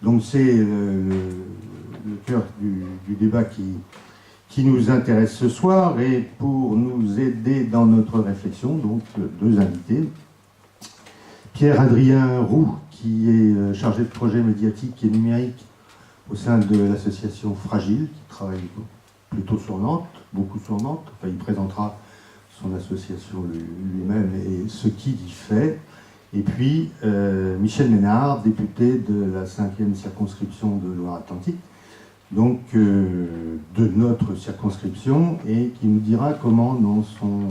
Donc c'est le cœur du débat qui nous intéresse ce soir, et pour nous aider dans notre réflexion, donc deux invités. Pierre-Adrien Roux, qui est chargé de projet médiatique et numérique au sein de l'association Fragile, qui travaille plutôt sur Nantes, beaucoup sur Nantes. Enfin, il présentera son association lui-même et ce qu'il y fait. Et puis Michel Ménard, député de la 5e circonscription de Loire-Atlantique, donc de notre circonscription, et qui nous dira comment, dans son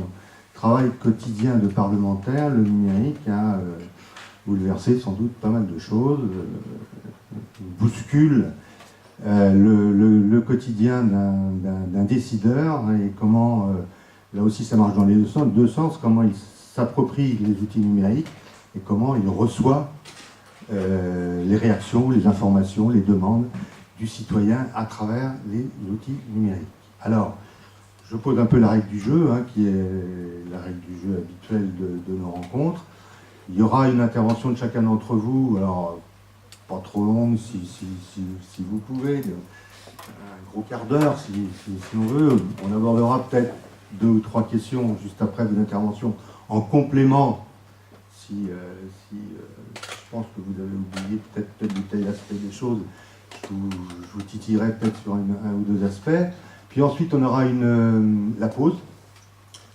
travail quotidien de parlementaire, le numérique a bouleversé sans doute pas mal de choses, bouscule le quotidien d'un décideur, et comment, là aussi ça marche dans les deux sens, comment il s'approprie les outils numériques et comment il reçoit les réactions, les informations, les demandes du citoyen à travers les outils numériques. Alors, je pose un peu la règle du jeu, qui est la règle du jeu habituelle de nos rencontres. Il y aura une intervention de chacun d'entre vous, alors pas trop longue si vous pouvez, un gros quart d'heure si on veut. On abordera peut-être 2 ou 3 questions juste après vos interventions en complément, si je pense que vous avez oublié peut-être de tel aspect des choses. Je vous titillerai peut-être sur un ou deux aspects. Puis ensuite, on aura la pause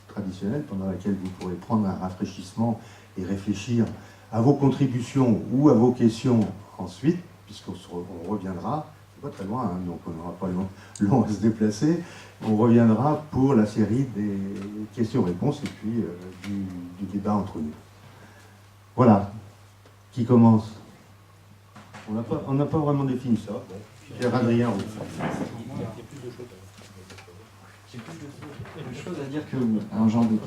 traditionnelle, pendant laquelle vous pourrez prendre un rafraîchissement et réfléchir à vos contributions ou à vos questions ensuite, puisqu'on reviendra, c'est pas très loin, donc on n'aura pas long à se déplacer, on reviendra pour la série des questions-réponses et puis du débat entre nous. Voilà. Qui commence ? On n'a pas vraiment défini ça. Pierre-Adrien. J'ai plus de choses à dire que vous. Alors j'en doute.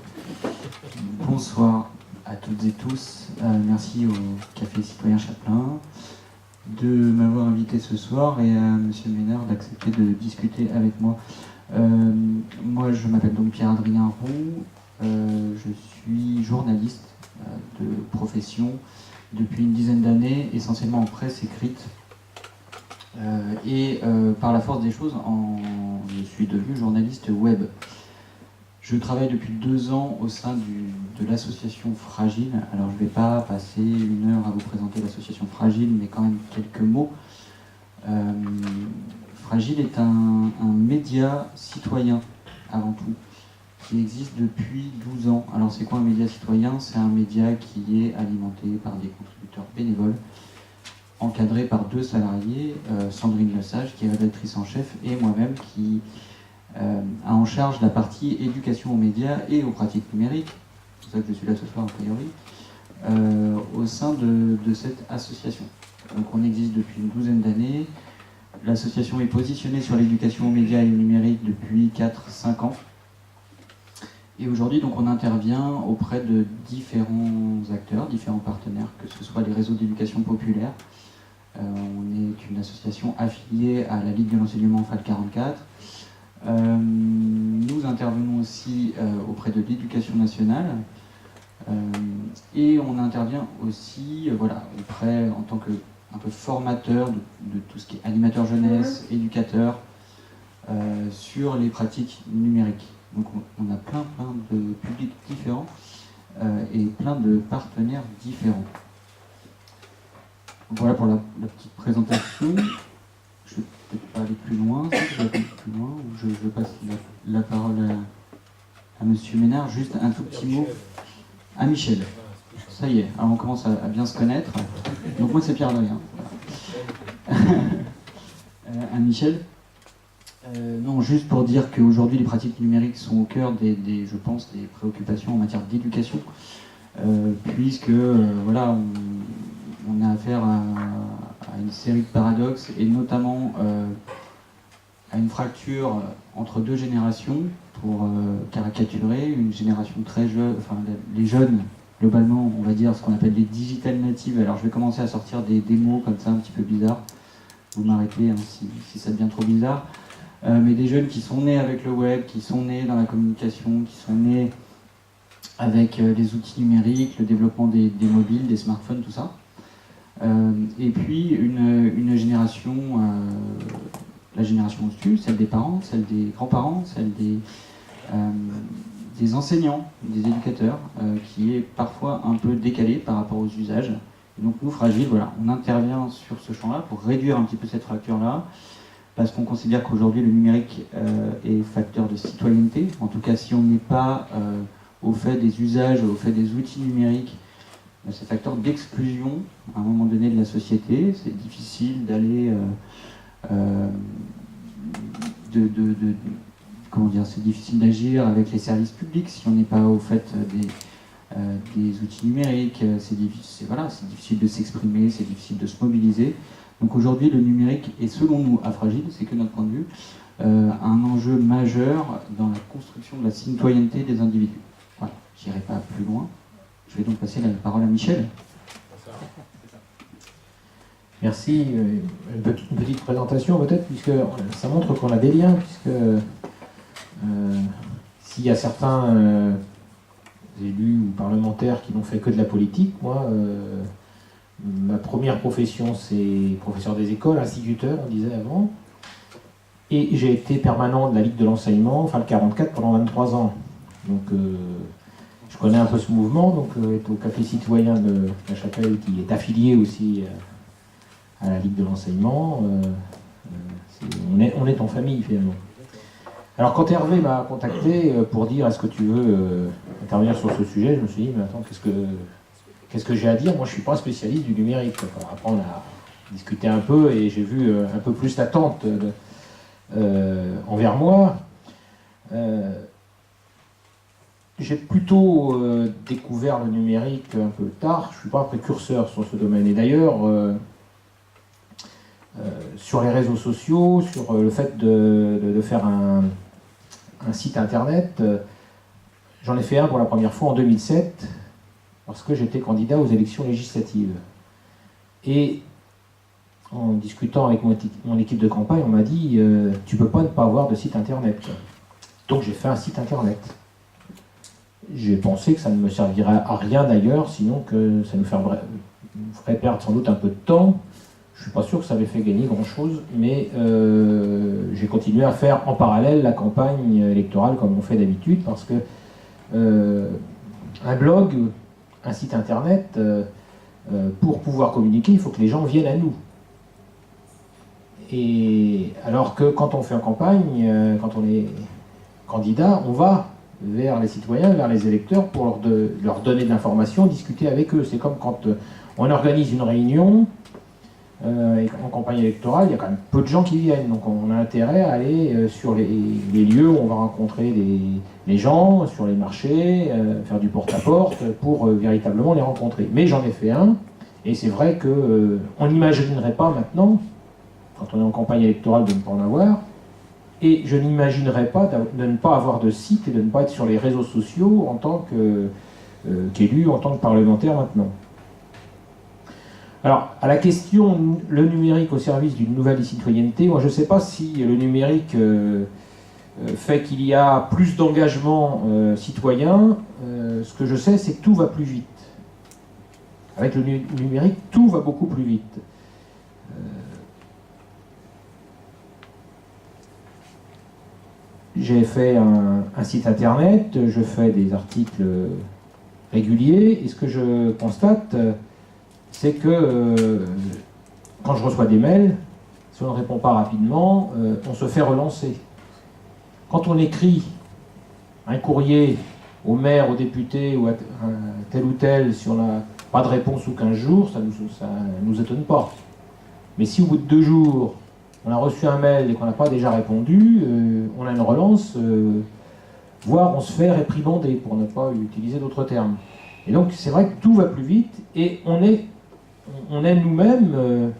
Bonsoir à toutes et tous. Merci au Café Citoyen Chapelain de m'avoir invité ce soir, et à Monsieur Ménard d'accepter de discuter avec moi. Moi, je m'appelle donc Pierre-Adrien Roux. Je suis journaliste de profession depuis une dizaine d'années, essentiellement en presse écrite. Par la force des choses, je suis devenu journaliste web. Je travaille depuis 2 ans au sein de l'association Fragile. Alors je ne vais pas passer 1 heure à vous présenter l'association Fragile, mais quand même quelques mots. Fragile est un média citoyen avant tout, qui existe depuis 12 ans. Alors c'est quoi un média citoyen ? C'est un média qui est alimenté par des contributeurs bénévoles, encadré par 2 salariés, Sandrine Lesage, qui est rédactrice en chef, et moi-même, qui a en charge la partie éducation aux médias et aux pratiques numériques, c'est pour ça que je suis là ce soir a priori, au sein de cette association. Donc on existe depuis une 12aine d'années. L'association est positionnée sur l'éducation aux médias et au numérique depuis 4-5 ans. Et aujourd'hui, donc, on intervient auprès de différents acteurs, différents partenaires, que ce soit les réseaux d'éducation populaire. On est une association affiliée à la Ligue de l'enseignement FAL 44. Nous intervenons aussi auprès de l'éducation nationale. Et on intervient aussi auprès, en tant que un peu formateur de tout ce qui est animateur jeunesse, éducateur, sur les pratiques numériques. Donc on a plein de publics différents et plein de partenaires différents. Voilà pour la petite présentation. Je ne vais peut-être pas aller plus loin, ou je passe la parole à Monsieur Ménard. Juste un tout petit mot à Michel. Ça y est, alors on commence à bien se connaître. Donc moi c'est Pierre-Adrien. À Michel. Non, juste pour dire qu'aujourd'hui les pratiques numériques sont au cœur je pense, des préoccupations en matière d'éducation, puisque on a affaire à une série de paradoxes, et notamment à une fracture entre 2 générations, pour caricaturer, une génération très jeune, enfin les jeunes, globalement, on va dire ce qu'on appelle les digital natives. Alors je vais commencer à sortir des mots comme ça un petit peu bizarres, vous m'arrêtez si ça devient trop bizarre. Mais des jeunes qui sont nés avec le web, qui sont nés dans la communication, qui sont nés avec les outils numériques, le développement des mobiles, des smartphones, tout ça. Et puis une génération, la génération au-dessus, celle des parents, celle des grands-parents, celle des enseignants, des éducateurs, qui est parfois un peu décalée par rapport aux usages. Et donc nous, Fragiles, voilà, on intervient sur ce champ-là pour réduire un petit peu cette fracture-là, parce qu'on considère qu'aujourd'hui le numérique est facteur de citoyenneté. En tout cas, si on n'est pas au fait des usages, au fait des outils numériques, c'est facteur d'exclusion à un moment donné de la société. C'est difficile d'aller comment dire, c'est difficile d'agir avec les services publics si on n'est pas au fait des outils numériques. C'est difficile de s'exprimer, c'est difficile de se mobiliser. Donc aujourd'hui, le numérique est, selon nous, à Fragile, c'est que notre point de vue, un enjeu majeur dans la construction de la citoyenneté des individus. Voilà, je n'irai pas plus loin. Je vais donc passer la parole à Michel. Merci. Une petite présentation peut-être, puisque ça montre qu'on a des liens, puisque s'il y a certains élus ou parlementaires qui n'ont fait que de la politique, moi, ma première profession, c'est professeur des écoles, instituteur, on disait avant, et j'ai été permanent de la Ligue de l'enseignement, enfin le 44, pendant 23 ans. Donc je connais un peu ce mouvement, donc au Café Citoyen de la Chapelle, qui est affilié aussi à la Ligue de l'enseignement, on est en famille finalement. Alors quand Hervé m'a contacté pour dire est-ce que tu veux intervenir sur ce sujet, je me suis dit mais attends, qu'est-ce que j'ai à dire? Moi je ne suis pas spécialiste du numérique. Après on a discuté un peu et j'ai vu un peu plus l'attente envers moi. J'ai plutôt découvert le numérique un peu tard, je ne suis pas un précurseur sur ce domaine. Et d'ailleurs, sur les réseaux sociaux, sur le fait de faire un site internet, j'en ai fait un pour la première fois en 2007, parce que j'étais candidat aux élections législatives. Et en discutant avec mon équipe de campagne, on m'a dit « tu ne peux pas ne pas avoir de site internet ». Donc j'ai fait un site internet. J'ai pensé que ça ne me servirait à rien d'ailleurs, sinon que ça nous ferait perdre sans doute un peu de temps. Je ne suis pas sûr que ça avait fait gagner grand-chose, mais j'ai continué à faire en parallèle la campagne électorale comme on fait d'habitude, parce que un blog, un site internet, pour pouvoir communiquer, il faut que les gens viennent à nous. Et alors que quand on fait en campagne, quand on est candidat, on va vers les citoyens, vers les électeurs pour leur donner de l'information, discuter avec eux. C'est comme quand on organise une réunion en campagne électorale, il y a quand même peu de gens qui viennent. Donc on a intérêt à aller sur les lieux où on va rencontrer les gens, sur les marchés, faire du porte-à-porte pour véritablement les rencontrer. Mais j'en ai fait un, et c'est vrai qu'on n'imaginerait pas maintenant, quand on est en campagne électorale, de ne pas en avoir. Et je n'imaginerais pas de ne pas avoir de site et de ne pas être sur les réseaux sociaux en tant qu'élu, en tant que parlementaire maintenant. Alors, à la question, le numérique au service d'une nouvelle citoyenneté, moi je ne sais pas si le numérique fait qu'il y a plus d'engagement citoyen. Ce que je sais, c'est que tout va plus vite. Avec le numérique, tout va beaucoup plus vite. J'ai fait un site internet, je fais des articles réguliers, et ce que je constate, c'est que quand je reçois des mails, si on ne répond pas rapidement, on se fait relancer. Quand on écrit un courrier au maire, au député, ou à tel ou tel, si on n'a pas de réponse sous 15 jours, ça ne nous étonne pas. Mais si au bout de 2 jours, on a reçu un mail et qu'on n'a pas déjà répondu, on a une relance, voire on se fait réprimander, pour ne pas utiliser d'autres termes. Et donc c'est vrai que tout va plus vite, et on est nous-mêmes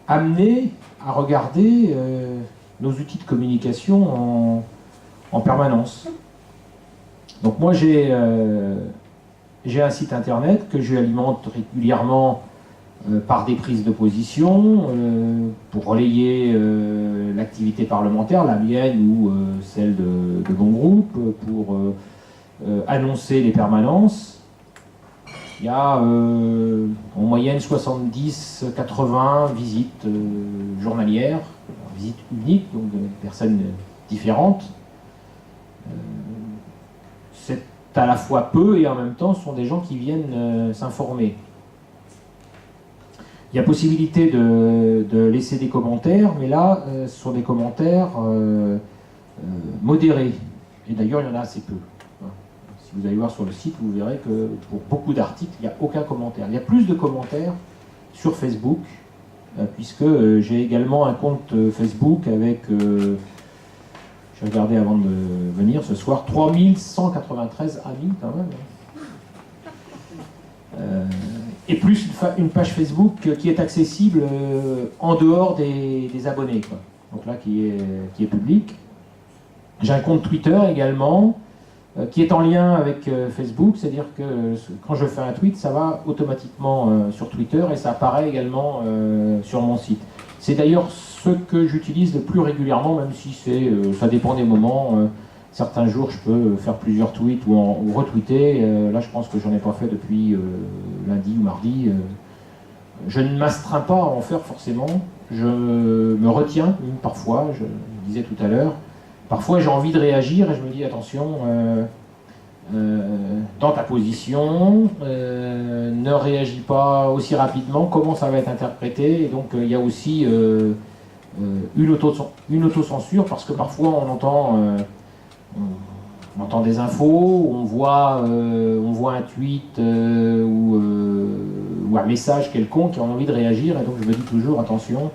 amenés à regarder nos outils de communication en permanence. Donc moi j'ai un site internet que je alimente régulièrement par des prises de position, pour relayer l'activité parlementaire, la mienne ou celle de mon groupe, pour annoncer les permanences. Il y a en moyenne 70-80 visites journalières, visites uniques, donc de personnes différentes. C'est à la fois peu et en même temps ce sont des gens qui viennent s'informer. Il y a possibilité de laisser des commentaires, mais là ce sont des commentaires modérés. Et d'ailleurs il y en a assez peu. Si vous allez voir sur le site, vous verrez que pour beaucoup d'articles, il n'y a aucun commentaire. Il y a plus de commentaires sur Facebook, puisque j'ai également un compte Facebook avec, j'ai regardé avant de venir ce soir, 3193 amis quand même. Et plus une page Facebook qui est accessible en dehors des abonnés, quoi. Donc là, qui est public. J'ai un compte Twitter également, qui est en lien avec Facebook, c'est-à-dire que quand je fais un tweet, ça va automatiquement sur Twitter et ça apparaît également sur mon site. C'est d'ailleurs ce que j'utilise le plus régulièrement, même si ça dépend des moments. Certains jours, je peux faire plusieurs tweets ou retweeter. Là, je pense que j'en ai pas fait depuis lundi ou mardi. Je ne m'astreins pas à en faire forcément. Je me retiens parfois, je le disais tout à l'heure. Parfois, j'ai envie de réagir et je me dis, attention, dans ta position, ne réagis pas aussi rapidement, comment ça va être interprété. Et donc, il y a aussi une autocensure, parce que parfois, on entend des infos, on voit un tweet ou un message quelconque et on a envie de réagir. Et donc, je me dis toujours, attention,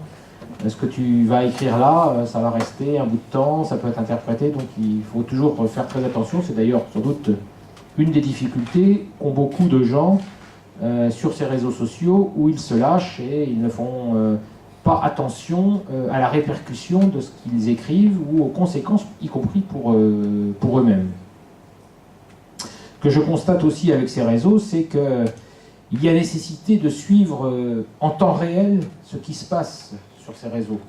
ce que tu vas écrire là, ça va rester un bout de temps, ça peut être interprété, donc il faut toujours faire très attention. C'est d'ailleurs sans doute une des difficultés qu'ont beaucoup de gens sur ces réseaux sociaux où ils se lâchent et ils ne font pas attention à la répercussion de ce qu'ils écrivent ou aux conséquences, y compris pour eux-mêmes. Ce que je constate aussi avec ces réseaux, c'est qu'il y a nécessité de suivre en temps réel ce qui se passe sur ces réseaux.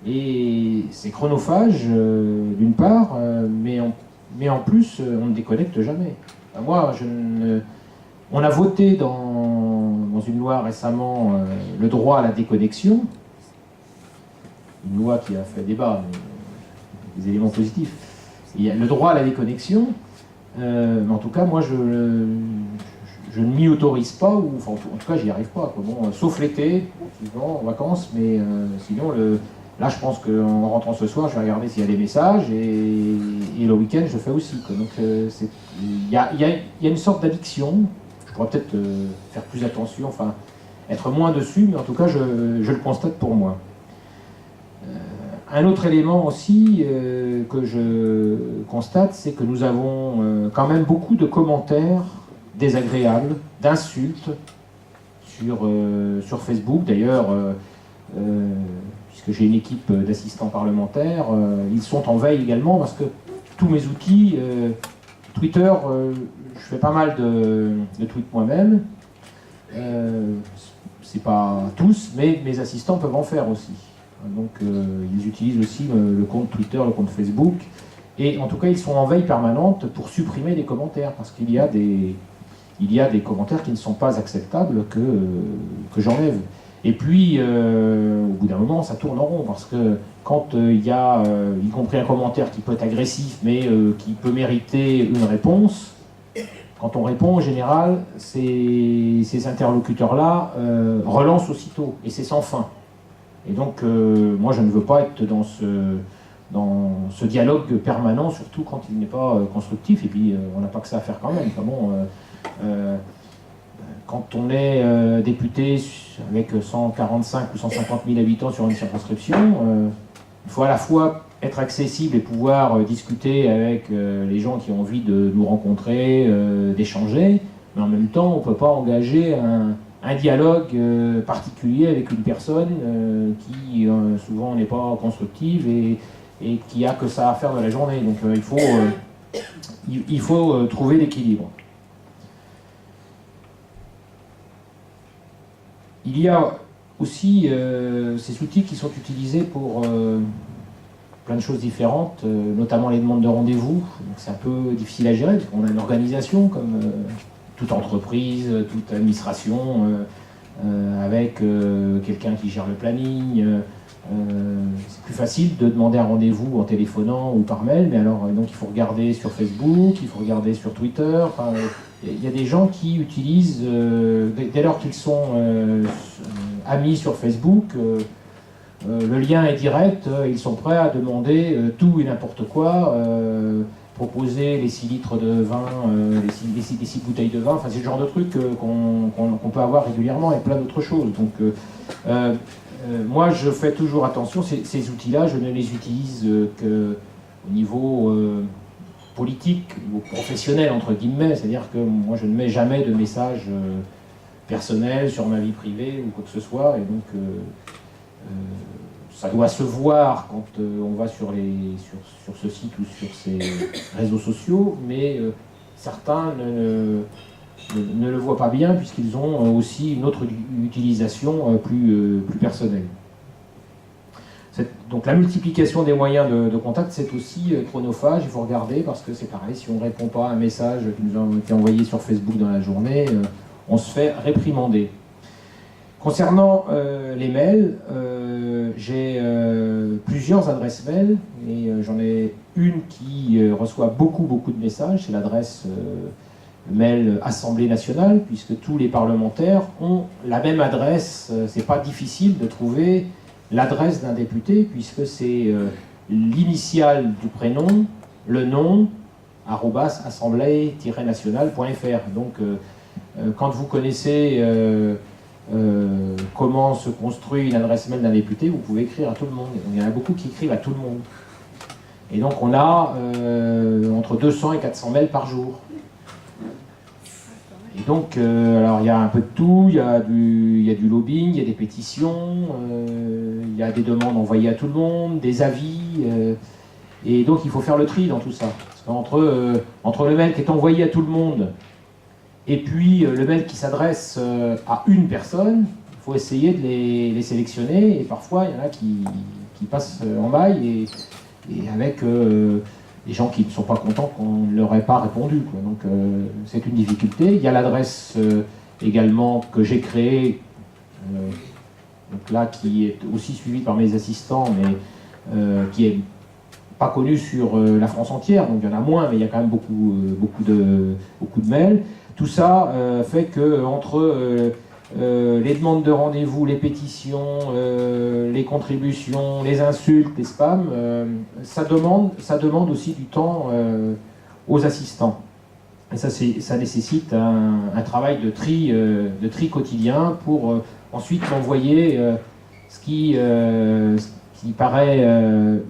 Et c'est chronophage, d'une part, mais en plus, on ne déconnecte jamais. Moi, on a voté dans une loi récemment le droit à la déconnexion, une loi qui a fait débat, mais des éléments positifs. Il y a le droit à la déconnexion, mais en tout cas, moi, je ne m'y autorise pas, ou enfin, en tout cas, j'y arrive pas. Bon, sauf l'été, souvent en vacances, mais sinon, là, je pense qu'en rentrant ce soir, je vais regarder s'il y a des messages, et le week-end, je fais aussi, quoi. Donc, il y a une sorte d'addiction. Je pourrais peut-être faire plus attention, enfin, être moins dessus, mais en tout cas, je le constate pour moi. Un autre élément aussi que je constate, c'est que nous avons quand même beaucoup de commentaires désagréables, d'insultes sur Facebook. D'ailleurs, puisque j'ai une équipe d'assistants parlementaires, ils sont en veille également parce que tous mes outils, Twitter, je fais pas mal de tweets moi-même. C'est pas tous, mais mes assistants peuvent en faire aussi. Donc ils utilisent aussi le compte Twitter, le compte Facebook. Et en tout cas, ils sont en veille permanente pour supprimer des commentaires, parce qu'il y a des commentaires qui ne sont pas acceptables que j'enlève. Et puis, au bout d'un moment, ça tourne en rond, parce que quand il y a, y compris un commentaire qui peut être agressif, mais qui peut mériter une réponse, quand on répond, en général, ces interlocuteurs-là relancent aussitôt, et c'est sans fin. Et donc, moi, je ne veux pas être dans ce dialogue permanent, surtout quand il n'est pas constructif, et puis on n'a pas que ça à faire quand même. Enfin, bon, quand on est député avec 145 ou 150 000 habitants sur une circonscription, il faut à la fois être accessible et pouvoir discuter avec les gens qui ont envie de nous rencontrer, d'échanger, mais en même temps, on ne peut pas engager un dialogue particulier avec une personne qui souvent n'est pas constructive et qui a que ça à faire de la journée. Donc il faut trouver l'équilibre. Il y a aussi ces outils qui sont utilisés pour plein de choses différentes, notamment les demandes de rendez-vous. Donc c'est un peu difficile à gérer, parce qu'on a une organisation comme toute entreprise, toute administration, avec quelqu'un qui gère le planning. C'est plus facile de demander un rendez-vous en téléphonant ou par mail, mais alors donc il faut regarder sur Facebook, il faut regarder sur Twitter. Enfin, il y a des gens qui utilisent, dès lors qu'ils sont amis sur Facebook, le lien est direct, ils sont prêts à demander tout et n'importe quoi, proposer les 6 litres de vin, les 6 bouteilles de vin, enfin c'est le genre de truc qu'on peut avoir régulièrement et plein d'autres choses. Donc moi je fais toujours attention, ces outils-là, je ne les utilise qu'au niveau politique, au niveau professionnel entre guillemets, c'est-à-dire que moi je ne mets jamais de messages personnels sur ma vie privée ou quoi que ce soit, et donc ça doit se voir quand on va sur ce site ou sur ces réseaux sociaux, mais certains ne le voient pas bien puisqu'ils ont aussi une autre utilisation plus personnelle. Donc la multiplication des moyens de contact, c'est aussi chronophage, il faut regarder, parce que c'est pareil, si on ne répond pas à un message qui nous a été envoyé sur Facebook dans la journée, on se fait réprimander. Concernant les mails, j'ai plusieurs adresses mail, et j'en ai une qui reçoit beaucoup de messages, c'est l'adresse mail Assemblée nationale, puisque tous les parlementaires ont la même adresse. C'est pas difficile de trouver l'adresse d'un député, puisque c'est l'initiale du prénom, le nom, @assemblée-nationale.fr. Donc quand vous connaissez comment se construit une adresse mail d'un député, vous pouvez écrire à tout le monde. Il y en a beaucoup qui écrivent à tout le monde. Et donc on a entre 200 et 400 mails par jour. Et donc, alors il y a un peu de tout, il y a du lobbying, il y a des pétitions, il y a des demandes envoyées à tout le monde, des avis, et donc il faut faire le tri dans tout ça. Parce qu'entre le mail qui est envoyé à tout le monde et puis le mail qui s'adresse à une personne, il faut essayer de les sélectionner, et parfois il y en a qui passent en maille, et avec des gens qui ne sont pas contents qu'on ne leur ait pas répondu, quoi. Donc c'est une difficulté. Il y a l'adresse également que j'ai créée, donc là, qui est aussi suivie par mes assistants, mais qui est pas connue sur la France entière, donc il y en a moins, mais il y a quand même beaucoup de mails. Tout ça fait que entre les demandes de rendez-vous, les pétitions, les contributions, les insultes, les spams, ça demande aussi du temps aux assistants. Et ça nécessite un travail de tri quotidien pour ensuite m'envoyer ce qui paraît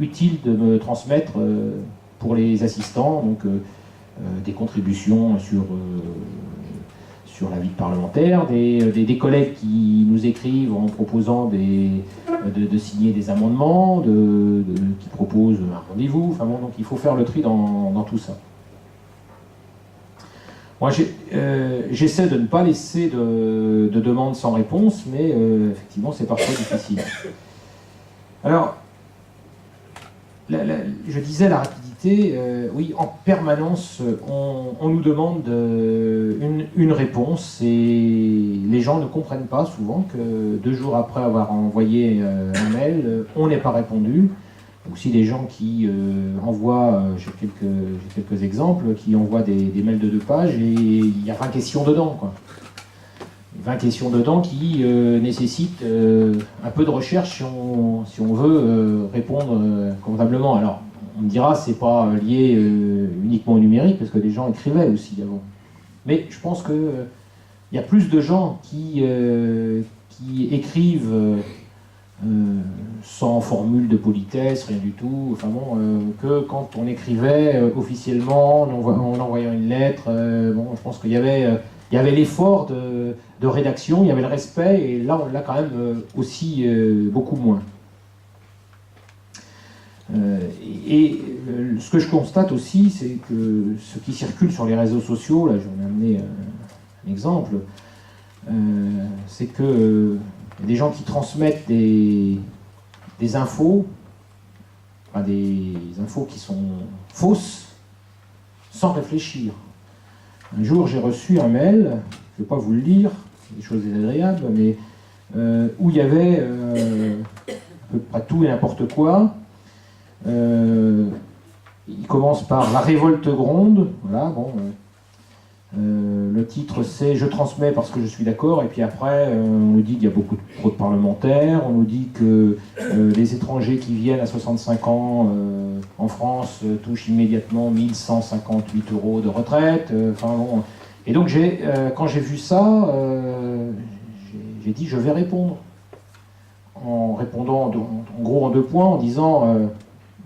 utile de me transmettre pour les assistants, donc des contributions sur la vie parlementaire, des collègues qui nous écrivent en proposant de signer des amendements, qui proposent un rendez-vous. Enfin bon, donc il faut faire le tri dans tout ça. Moi, j'essaie de ne pas laisser de demandes sans réponse, mais effectivement, c'est parfois difficile. Alors, je disais la rapidité, oui, en permanence, on nous demande une réponse, et les gens ne comprennent pas souvent que 2 jours après avoir envoyé un mail, on n'est pas répondu. Aussi des gens qui envoient, j'ai quelques exemples, qui envoient des mails de 2 pages, et il y a 20 questions dedans, quoi. 20 questions dedans qui nécessitent un peu de recherche si on veut répondre convenablement. Alors, on me dira, c'est pas lié uniquement au numérique, parce que des gens écrivaient aussi avant. Mais je pense qu'il y a plus de gens qui écrivent sans formule de politesse, rien du tout, enfin bon, que quand on écrivait officiellement, en envoyant une lettre. Bon, je pense qu'il y avait l'effort de rédaction, il y avait le respect, et là on l'a quand même aussi beaucoup moins. Ce que je constate aussi, c'est que ce qui circule sur les réseaux sociaux, là j'en ai amené un exemple, c'est que y a des gens qui transmettent des infos, enfin des infos qui sont fausses, sans réfléchir. Un jour, j'ai reçu un mail, je ne vais pas vous le lire, des choses désagréables, mais où il y avait à peu près tout et n'importe quoi. Il commence par « La révolte gronde ». Voilà, bon. Le titre c'est « Je transmets parce que je suis d'accord ». Et puis après, on nous dit qu'il y a beaucoup trop de parlementaires. On nous dit que les étrangers qui viennent à 65 ans en France touchent immédiatement 1158 € de retraite. Enfin bon. Et donc, quand j'ai vu ça, j'ai dit « Je vais répondre ». En répondant en gros en 2 points, en disant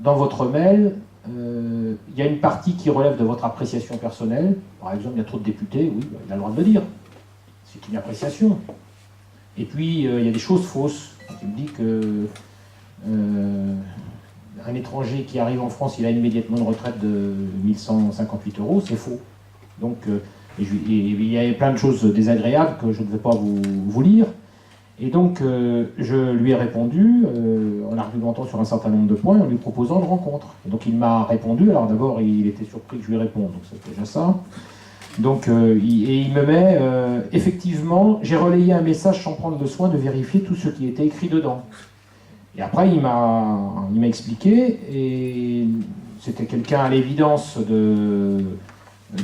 dans votre mail, il y a une partie qui relève de votre appréciation personnelle. Par exemple, il y a trop de députés, oui, il a le droit de le dire. C'est une appréciation. Et puis, il y a des choses fausses. Il me dit que un étranger qui arrive en France, il a immédiatement une retraite de 1158 €, c'est faux. Donc, il y a plein de choses désagréables que je ne vais pas vous lire. Et donc, je lui ai répondu en argumentant sur un certain nombre de points, en lui proposant une rencontre. Et donc, il m'a répondu. Alors d'abord, il était surpris que je lui réponde, donc c'est déjà ça. Donc, il me met, effectivement, j'ai relayé un message sans prendre le soin de vérifier tout ce qui était écrit dedans. Et après, il m'a expliqué, et c'était quelqu'un à l'évidence de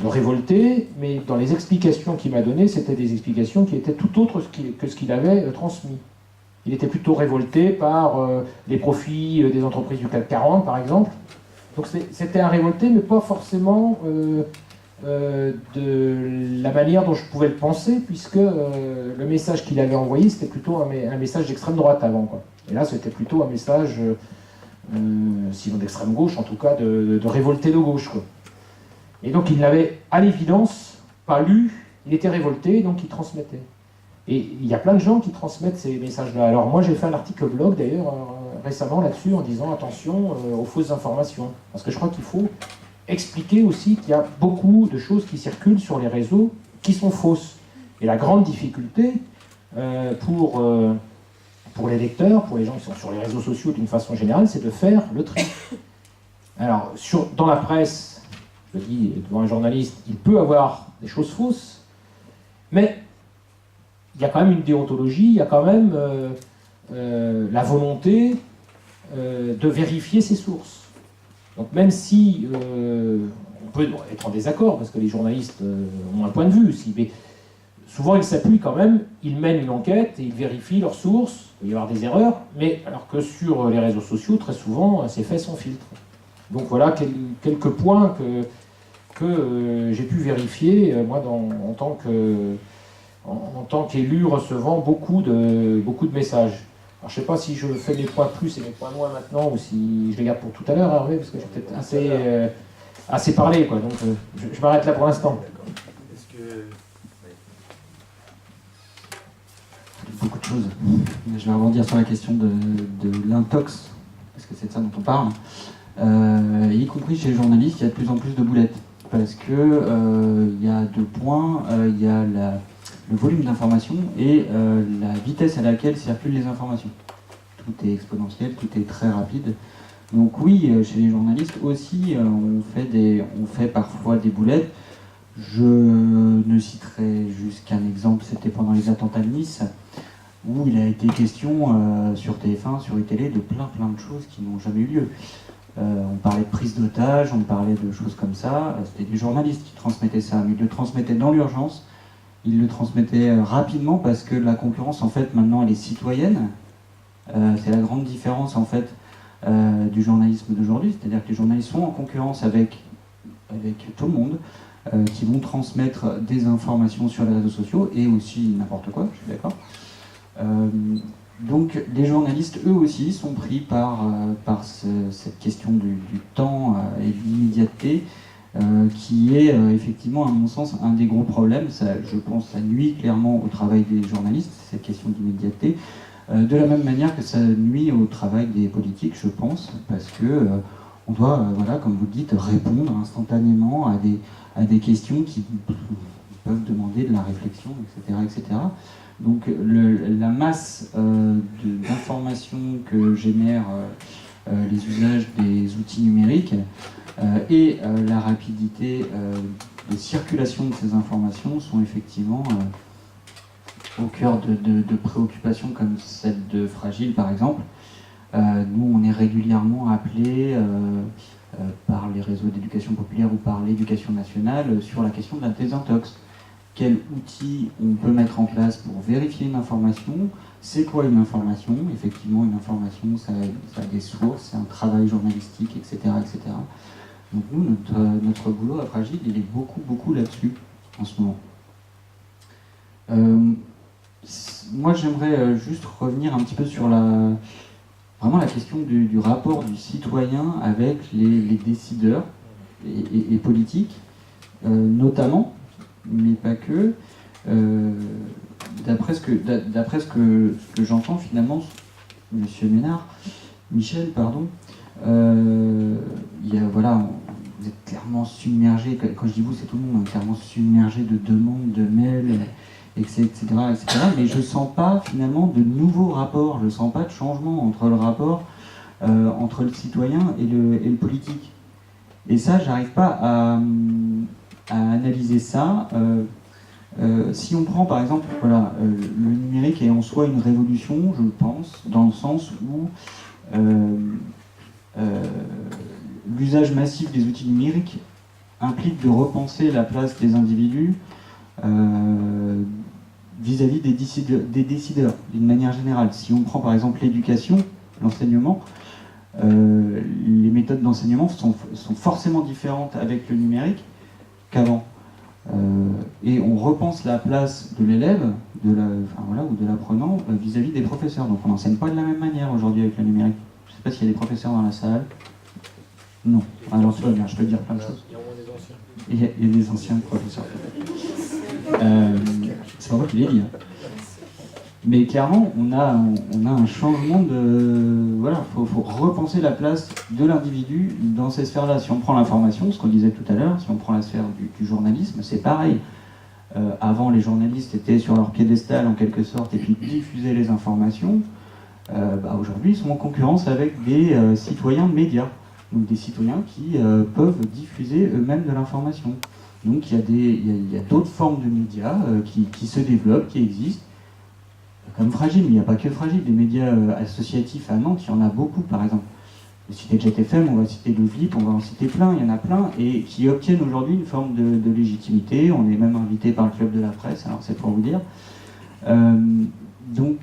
révolté, mais dans les explications qu'il m'a données, c'était des explications qui étaient tout autres que ce qu'il avait transmis. Il était plutôt révolté par les profits des entreprises du CAC 40, par exemple. Donc c'était un révolté, mais pas forcément de la manière dont je pouvais le penser, puisque le message qu'il avait envoyé, c'était plutôt un message d'extrême droite avant, quoi. Et là, c'était plutôt un message, sinon d'extrême gauche, en tout cas de révolté de gauche, quoi. Et donc il n'avait à l'évidence pas lu, il était révolté, donc il transmettait. Et il y a plein de gens qui transmettent ces messages-là. Alors moi j'ai fait un article blog d'ailleurs récemment là-dessus en disant attention aux fausses informations. Parce que je crois qu'il faut expliquer aussi qu'il y a beaucoup de choses qui circulent sur les réseaux qui sont fausses. Et la grande difficulté pour les lecteurs, pour les gens qui sont sur les réseaux sociaux d'une façon générale, c'est de faire le tri. Alors dans la presse, je le dis devant un journaliste, il peut avoir des choses fausses, mais il y a quand même une déontologie, il y a quand même la volonté de vérifier ses sources. Donc même si on peut être en désaccord, parce que les journalistes ont un point de vue, mais souvent ils s'appuient quand même, ils mènent une enquête et ils vérifient leurs sources, il peut y avoir des erreurs, mais alors que sur les réseaux sociaux, très souvent, c'est fait sans filtre. Donc voilà quelques points que j'ai pu vérifier, moi, en tant qu'élu recevant beaucoup de messages. Alors, je ne sais pas si je fais mes points plus et mes points moins maintenant, ou si je les garde pour tout à l'heure, Hervé, parce que j'ai peut-être assez parlé, quoi. Donc je m'arrête là pour l'instant. Beaucoup de choses. Je vais rebondir sur la question de l'intox, parce que c'est de ça dont on parle. Y compris chez les journalistes, il y a de plus en plus de boulettes. Parce que y a 2 points, il y a le volume d'informations et la vitesse à laquelle circulent les informations. Tout est exponentiel, tout est très rapide. Donc oui, chez les journalistes aussi, on fait parfois des boulettes. Je ne citerai juste qu'un exemple, c'était pendant les attentats de Nice, où il a été question sur TF1, sur iTélé, de plein de choses qui n'ont jamais eu lieu. On parlait de prise d'otages, on parlait de choses comme ça. C'était des journalistes qui transmettaient ça, mais ils le transmettaient dans l'urgence. Ils le transmettaient rapidement parce que la concurrence, en fait, maintenant, elle est citoyenne. C'est la grande différence, en fait, du journalisme d'aujourd'hui. C'est-à-dire que les journalistes sont en concurrence avec tout le monde, qui vont transmettre des informations sur les réseaux sociaux et aussi n'importe quoi, je suis d'accord. Donc les journalistes, eux aussi, sont pris par cette question du temps et de l'immédiateté, qui est effectivement, à mon sens, un des gros problèmes. Ça, je pense, ça nuit clairement au travail des journalistes, cette question d'immédiateté, de la même manière que ça nuit au travail des politiques, je pense, parce que on doit, voilà, comme vous le dites, répondre instantanément à des questions qui peuvent demander de la réflexion, etc. Donc la masse d'informations que génèrent les usages des outils numériques et la rapidité de circulation de ces informations sont effectivement au cœur de préoccupations comme celle de Fragile, par exemple. Nous, on est régulièrement appelés par les réseaux d'éducation populaire ou par l'éducation nationale sur la question de la désintox. Quel outil on peut mettre en place pour vérifier une information? C'est quoi une information? Effectivement, une information, ça a des sources, c'est un travail journalistique, etc. etc. Donc nous, notre boulot à Fragile, il est beaucoup là-dessus en ce moment. Moi, j'aimerais juste revenir un petit peu sur vraiment la question du rapport du citoyen avec les décideurs et politiques, notamment, mais pas que. D'après ce que j'entends finalement, Michel, pardon, voilà, vous êtes clairement submergé, quand je dis vous, c'est tout le monde, clairement submergé de demandes, de mails, etc., etc. Mais je ne sens pas finalement de nouveaux rapports, je ne sens pas de changement entre le rapport entre le citoyen et le politique. Et ça, j'arrive pas à analyser ça. Si on prend par exemple, voilà, le numérique est en soi une révolution, je pense, dans le sens où l'usage massif des outils numériques implique de repenser la place des individus vis-à-vis des décideurs, d'une manière générale. Si on prend par exemple l'éducation, l'enseignement, les méthodes d'enseignement sont forcément différentes avec le numérique qu'avant. Et on repense la place de l'élève, ou de l'apprenant vis-à-vis des professeurs. Donc on n'enseigne pas de la même manière aujourd'hui avec le numérique. Je ne sais pas s'il y a des professeurs dans la salle. Non. Alors tu vois bien, je peux dire plein de choses. Il y a des anciens professeurs. C'est pas moi qui l'ai dit. Mais clairement, on a un changement de... Voilà, il faut repenser la place de l'individu dans ces sphères-là. Si on prend l'information, ce qu'on disait tout à l'heure, si on prend la sphère du journalisme, c'est pareil. Avant, les journalistes étaient sur leur piédestal en quelque sorte et puis diffusaient les informations. Aujourd'hui, ils sont en concurrence avec des citoyens médias. Donc des citoyens qui peuvent diffuser eux-mêmes de l'information. Donc il y a d'autres formes de médias qui se développent, qui existent. Comme Fragile, mais il n'y a pas que Fragile, des médias associatifs à Nantes, il y en a beaucoup par exemple. On va citer JetFM, on va citer le VIP, on va en citer plein, il y en a plein, et qui obtiennent aujourd'hui une forme de légitimité. On est même invité par le Club de la Presse, alors c'est pour vous dire. Donc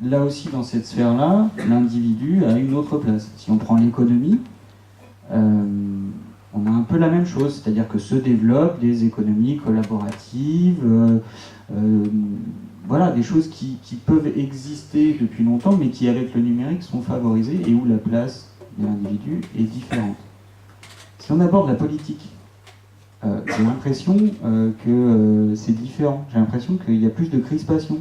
là aussi, dans cette sphère-là, l'individu a une autre place. Si on prend l'économie, on a un peu la même chose, c'est-à-dire que se développent des économies collaboratives, voilà, des choses qui peuvent exister depuis longtemps, mais qui, avec le numérique, sont favorisées et où la place de l'individu est différente. Si on aborde la politique, j'ai l'impression que c'est différent. J'ai l'impression qu'il y a plus de crispation.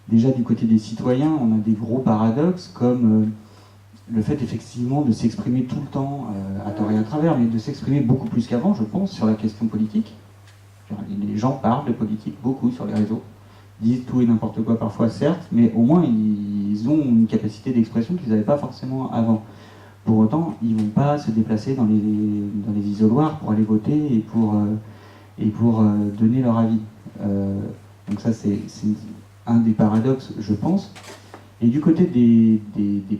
Déjà, du côté des citoyens, on a des gros paradoxes, comme le fait, effectivement, de s'exprimer tout le temps, à tort et à travers, mais de s'exprimer beaucoup plus qu'avant, je pense, sur la question politique. Les gens parlent de politique beaucoup sur les réseaux, disent tout et n'importe quoi parfois, certes, mais au moins ils ont une capacité d'expression qu'ils n'avaient pas forcément avant. Pour autant, ils ne vont pas se déplacer dans les isoloirs pour aller voter et pour donner leur avis. Donc ça, c'est un des paradoxes, je pense. Et du côté des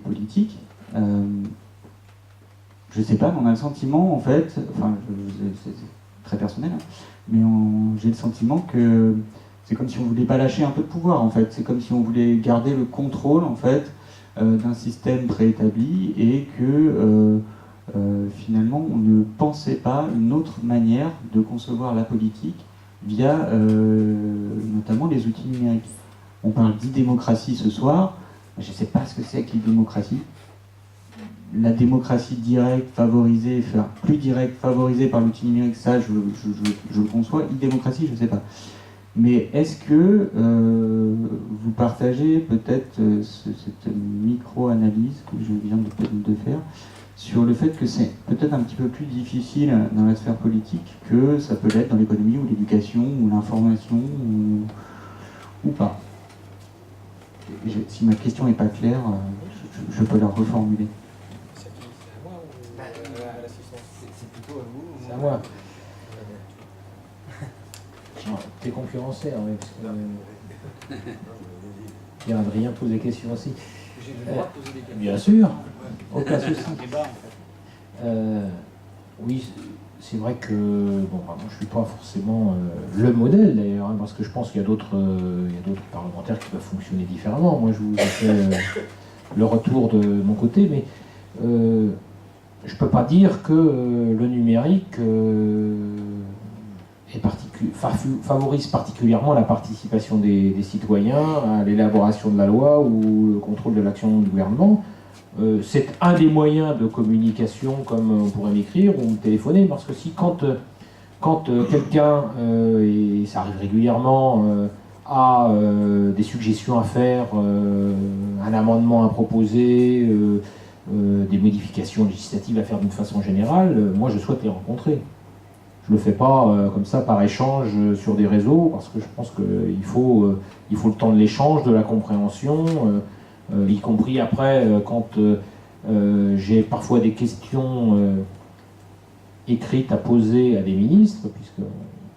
politiques, je ne sais pas, mais on a le sentiment, en fait, enfin, c'est très personnel, hein, mais j'ai le sentiment que c'est comme si on ne voulait pas lâcher un peu de pouvoir, en fait. C'est comme si on voulait garder le contrôle, en fait, d'un système préétabli et que finalement on ne pensait pas une autre manière de concevoir la politique via notamment les outils numériques. On parle d'e-démocratie ce soir, je ne sais pas ce que c'est que l'e-démocratie. La démocratie directe, favorisée, enfin, plus directe, favorisée par l'outil numérique, ça je le conçois. E-démocratie, je ne sais pas. Mais est-ce que vous partagez peut-être cette micro-analyse que je viens de faire sur le fait que c'est peut-être un petit peu plus difficile dans la sphère politique que ça peut l'être dans l'économie ou l'éducation ou l'information ou pas. Si ma question n'est pas claire, je peux la reformuler. C'est à moi. t'es concurrencé, hein, parce que, bien, Adrien pose des questions aussi. J'ai le droit de poser des questions. Bien sûr, aucun souci. C'est un débat, en fait. Oui, c'est vrai que bon, moi, je ne suis pas forcément le modèle d'ailleurs, hein, parce que je pense qu'il y a d'autres parlementaires qui peuvent fonctionner différemment. Moi, je vous ai fait le retour de mon côté, mais je ne peux pas dire que le numérique favorise particulièrement la participation des citoyens à l'élaboration de la loi ou le contrôle de l'action du gouvernement. C'est un des moyens de communication, comme on pourrait m'écrire ou me téléphoner, parce que si quand quelqu'un, et ça arrive régulièrement, a des suggestions à faire, un amendement à proposer, des modifications législatives à faire d'une façon générale, moi je souhaite les rencontrer. Je ne le fais pas comme ça par échange sur des réseaux, parce que je pense qu'il faut le temps de l'échange, de la compréhension, y compris après quand j'ai parfois des questions écrites à poser à des ministres, puisqu'on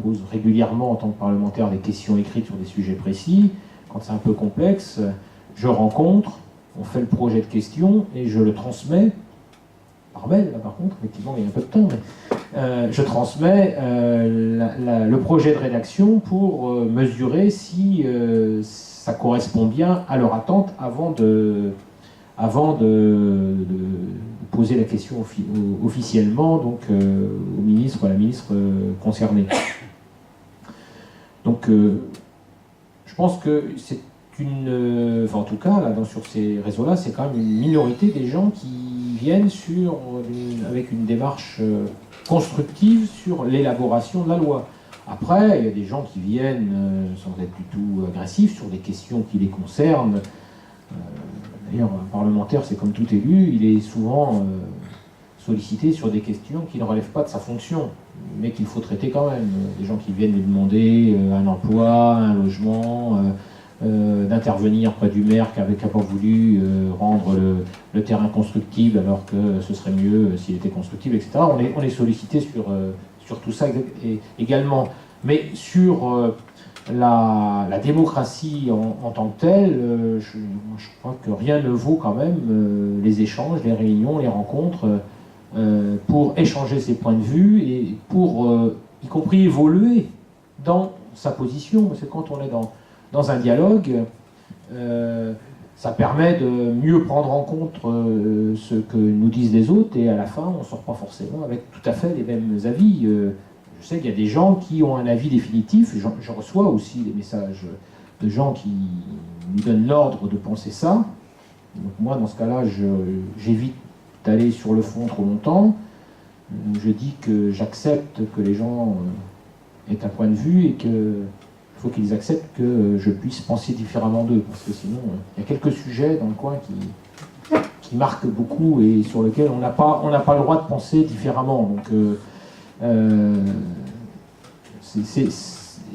pose régulièrement en tant que parlementaire des questions écrites sur des sujets précis. Quand c'est un peu complexe, je rencontre, on fait le projet de question et je le transmets par mail, là par contre, effectivement il y a un peu de temps, mais je transmets le projet de rédaction pour mesurer si ça correspond bien à leur attente avant de poser la question officiellement donc, au ministre ou à la ministre concernée. Donc je pense que c'est en tout cas, là, sur ces réseaux-là, c'est quand même une minorité des gens qui viennent avec une démarche constructive sur l'élaboration de la loi. Après, il y a des gens qui viennent sans être du tout agressifs sur des questions qui les concernent. D'ailleurs, un parlementaire, c'est comme tout élu, il est souvent sollicité sur des questions qui ne relèvent pas de sa fonction, mais qu'il faut traiter quand même. Des gens qui viennent lui demander un emploi, un logement, d'intervenir près du maire qui n'a pas voulu rendre le terrain constructible alors que ce serait mieux s'il était constructible, etc. On est sollicité sur tout ça également. Mais sur la démocratie en tant que telle, je crois que rien ne vaut quand même les échanges, les réunions, les rencontres pour échanger ses points de vue et pour y compris évoluer dans sa position. Parce que quand on est dans un dialogue, ça permet de mieux prendre en compte ce que nous disent les autres et à la fin on ne sort pas forcément avec tout à fait les mêmes avis. Je sais qu'il y a des gens qui ont un avis définitif, je reçois aussi des messages de gens qui nous donnent l'ordre de penser ça. Donc moi dans ce cas-là j'évite d'aller sur le fond trop longtemps. Je dis que j'accepte que les gens aient un point de vue et que il faut qu'ils acceptent que je puisse penser différemment d'eux, parce que sinon, il y a quelques sujets dans le coin qui marquent beaucoup et sur lesquels on n'a pas le droit de penser différemment. Donc,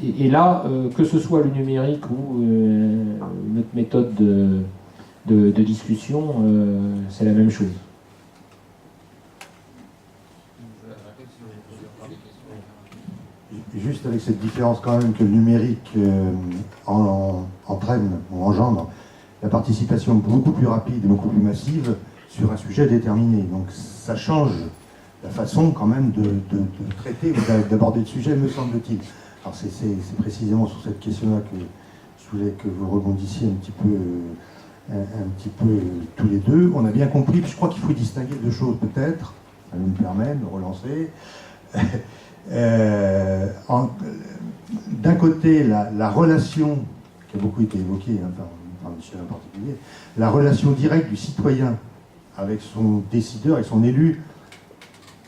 et là, que ce soit le numérique ou une autre méthode de discussion, c'est la même chose. Juste avec cette différence quand même que le numérique entraîne ou engendre la participation beaucoup plus rapide et beaucoup plus massive sur un sujet déterminé. Donc ça change la façon quand même de traiter ou d'aborder le sujet, me semble-t-il. Alors c'est précisément sur cette question-là que je voulais que vous rebondissiez un petit peu tous les deux. On a bien compris, je crois qu'il faut distinguer deux choses peut-être, ça me permet de relancer. D'un côté, la relation, qui a beaucoup été évoquée par Michel en particulier, la relation directe du citoyen avec son décideur et son élu,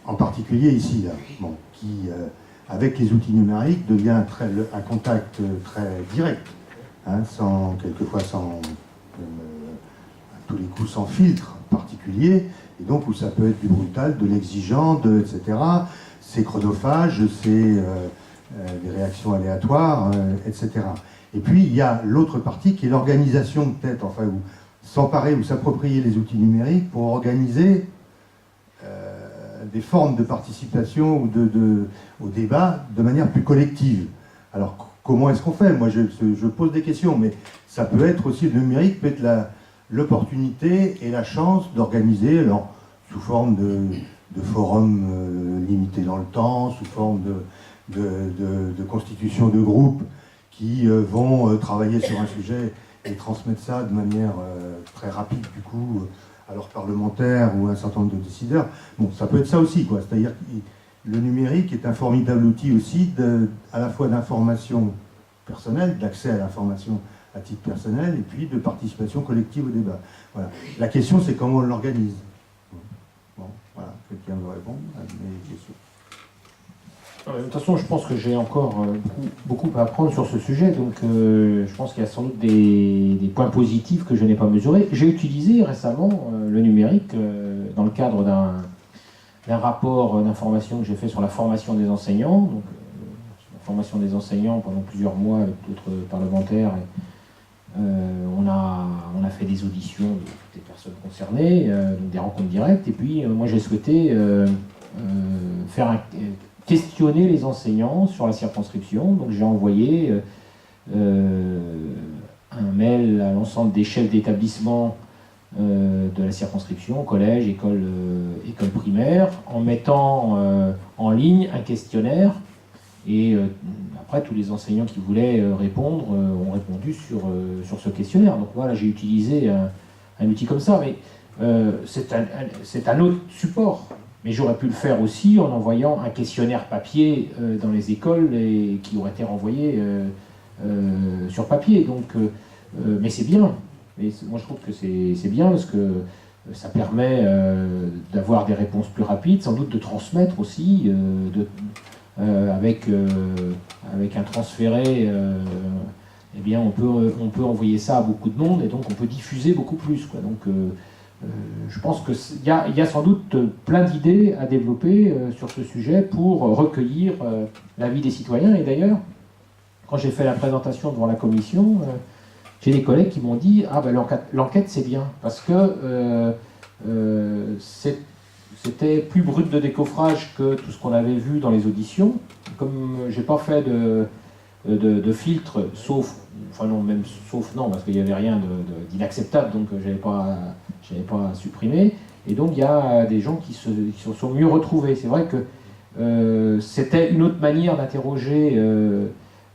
en particulier ici, là, qui, avec les outils numériques, devient un contact très direct, quelquefois sans, à tous les coups, sans filtre particulier, et donc où ça peut être du brutal, de l'exigeant, etc. C'est chronophage, c'est des réactions aléatoires, etc. Et puis il y a l'autre partie qui est l'organisation peut-être, enfin, ou s'emparer ou s'approprier les outils numériques pour organiser des formes de participation ou au débat de manière plus collective. Alors comment est-ce qu'on fait? Moi, je pose des questions, mais ça peut être aussi, le numérique peut être l'opportunité et la chance d'organiser, alors, sous forme de forums limités dans le temps, sous forme de constitution de groupes qui vont travailler sur un sujet et transmettre ça de manière très rapide, du coup, à leurs parlementaires ou à un certain nombre de décideurs. Bon, ça peut être ça aussi, quoi. C'est-à-dire que le numérique est un formidable outil aussi à la fois d'information personnelle, d'accès à l'information à titre personnel, et puis de participation collective au débat. Voilà. La question, c'est comment on l'organise. Bon, voilà, quelqu'un veut répondre à mes questions. De toute façon, je pense que j'ai encore beaucoup à apprendre sur ce sujet, donc je pense qu'il y a sans doute des points positifs que je n'ai pas mesurés. J'ai utilisé récemment le numérique dans le cadre d'un rapport d'information que j'ai fait sur la formation des enseignants. Donc, la formation des enseignants pendant plusieurs mois avec d'autres parlementaires. On a fait des auditions de toutes les personnes concernées, donc des rencontres directes, et puis moi j'ai souhaité questionner les enseignants sur la circonscription. Donc j'ai envoyé un mail à l'ensemble des chefs d'établissement de la circonscription, collège, école primaire, en mettant en ligne un questionnaire. Et après, tous les enseignants qui voulaient répondre ont répondu sur ce questionnaire. Donc voilà, j'ai utilisé un outil comme ça, mais c'est un autre support. Mais j'aurais pu le faire aussi en envoyant un questionnaire papier dans les écoles et qui aurait été renvoyé sur papier. Donc, mais c'est bien. Mais moi, je trouve que c'est bien parce que ça permet d'avoir des réponses plus rapides, sans doute de transmettre aussi, avec un transféré. Eh bien, on peut envoyer ça à beaucoup de monde et donc on peut diffuser beaucoup plus, quoi. Donc, je pense qu'il y a sans doute plein d'idées à développer sur ce sujet pour recueillir l'avis des citoyens. Et d'ailleurs, quand j'ai fait la présentation devant la commission, j'ai des collègues qui m'ont dit « Ah ben l'enquête c'est bien, parce que c'était plus brut de décoffrage que tout ce qu'on avait vu dans les auditions. Comme j'ai pas fait de filtre, sauf non, parce qu'il n'y avait rien d'inacceptable, donc j'avais pas supprimé. Et donc il y a des gens qui se sont mieux retrouvés. C'est vrai que c'était une autre manière d'interroger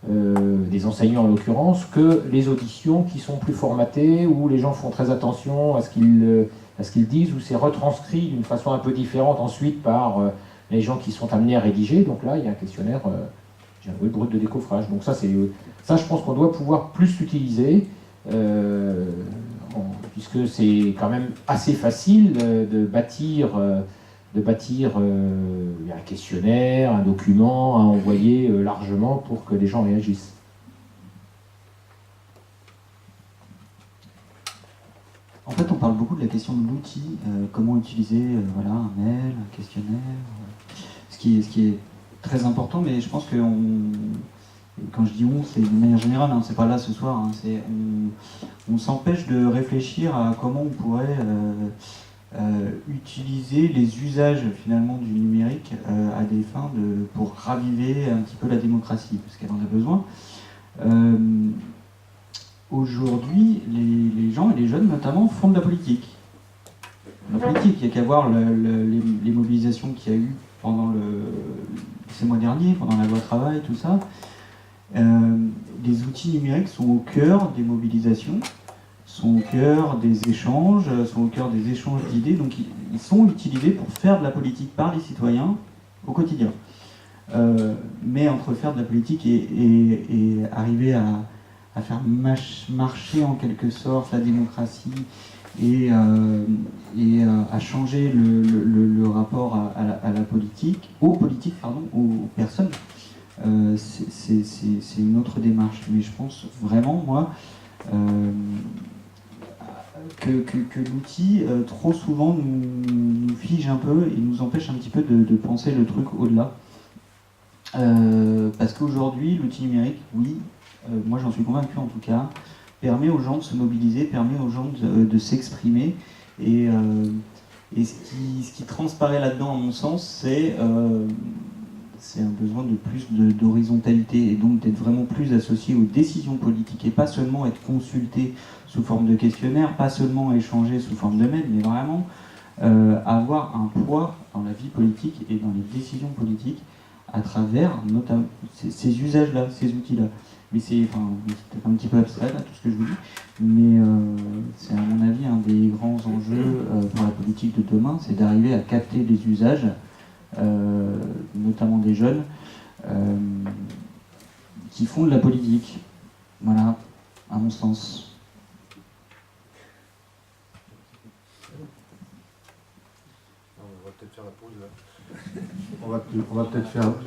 des enseignants en l'occurrence que les auditions qui sont plus formatées, où les gens font très attention à ce qu'ils disent, où c'est retranscrit d'une façon un peu différente ensuite par les gens qui sont amenés à rédiger. Donc là, il y a un questionnaire brut de décoffrage. Donc ça, je pense qu'on doit pouvoir plus l'utiliser, puisque c'est quand même assez facile de bâtir un questionnaire, un document à envoyer largement pour que les gens réagissent. En fait, on parle beaucoup de la question de l'outil, comment utiliser voilà, un mail, un questionnaire, ce qui est très important, mais je pense que quand je dis on, c'est d'une manière générale, hein, c'est pas là ce soir, hein, on s'empêche de réfléchir à comment on pourrait utiliser les usages finalement du numérique à des fins pour raviver un petit peu la démocratie, parce qu'elle en a besoin. Aujourd'hui, les gens et les jeunes notamment font de la politique. La politique, il n'y a qu'à voir les mobilisations qu'il y a eu pendant ces mois derniers, pendant la loi travail, tout ça. Les outils numériques sont au cœur des mobilisations, sont au cœur des échanges, sont au cœur des échanges d'idées, donc ils sont utilisés pour faire de la politique par les citoyens au quotidien. Mais entre faire de la politique et arriver à faire marcher en quelque sorte la démocratie et à changer le rapport à la politique, aux personnes, c'est une autre démarche. Mais je pense vraiment, moi, que l'outil, trop souvent, nous fige un peu et nous empêche un petit peu de penser le truc au-delà. Parce qu'aujourd'hui, l'outil numérique, oui, moi j'en suis convaincu en tout cas, permet aux gens de se mobiliser, permet aux gens de s'exprimer. Et ce qui transparaît là-dedans, à mon sens, c'est un besoin de plus d'horizontalité et donc d'être vraiment plus associé aux décisions politiques et pas seulement être consulté sous forme de questionnaire, pas seulement échanger sous forme de mail, mais vraiment avoir un poids dans la vie politique et dans les décisions politiques à travers notamment ces usages-là, ces outils-là. Mais c'est peut-être un petit peu abstrait là, tout ce que je vous dis, mais c'est à mon avis un des grands enjeux pour la politique de demain, c'est d'arriver à capter les usages, notamment des jeunes, qui font de la politique. Voilà, à mon sens. On va peut-être faire la pause là.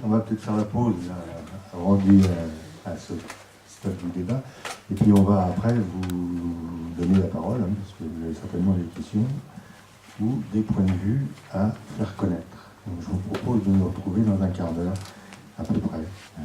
On va peut-être faire la pause là, rendu à ce stade du débat. Et puis on va après vous donner la parole, hein, parce que vous avez certainement des questions ou des points de vue à faire connaître. Donc je vous propose de nous retrouver dans un quart d'heure à peu près. Hein.